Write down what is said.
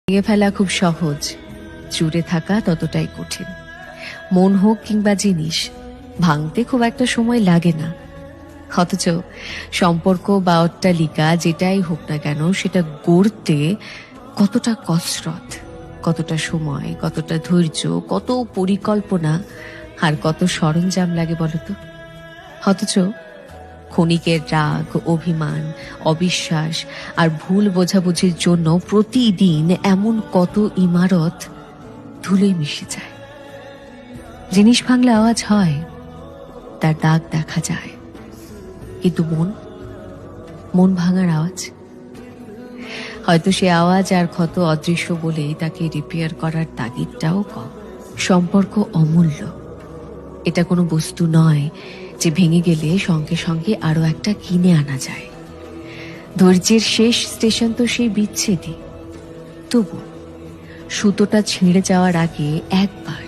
ভেঙে ফেলা খুব সহজ, জুড়ে থাকা ততটাই কঠিন। মন হোক কিংবা জিনিস, ভাঙতে খুব একটা সময় লাগে না। অথচ সম্পর্ক বা অট্টালিকা যেটাই হোক না কেন, সেটা গড়তে কতটা কসরত, কতটা সময়, কতটা ধৈর্য, কত পরিকল্পনা আর কত সরঞ্জাম লাগে বলতো। অথচ ক্ষণিকের রাগ, অভিমান, অবিশ্বাস আর ভুল বোঝাবুঝির জন্য প্রতিদিন এমন কত ইমারত ধুলোয় মিশে যায়। জিনিস ভাঙলে আওয়াজ হয়, তার দাগ দেখা যায়, কিন্তু মন ভাঙার আওয়াজ, হয়তো সে আওয়াজ আর ক্ষত অদৃশ্য বলেই তাকে রিপেয়ার করার তাগিদটাও কম। সম্পর্ক অমূল্য, এটা কোনো বস্তু নয় যে ভেঙে গেলে সঙ্গে সঙ্গে আরো একটা কিনে আনা যায়। ধৈর্যের শেষ স্টেশন তো সেই বিচ্ছেদই। তবু সুতোটা ছিঁড়ে যাওয়ার আগে একবার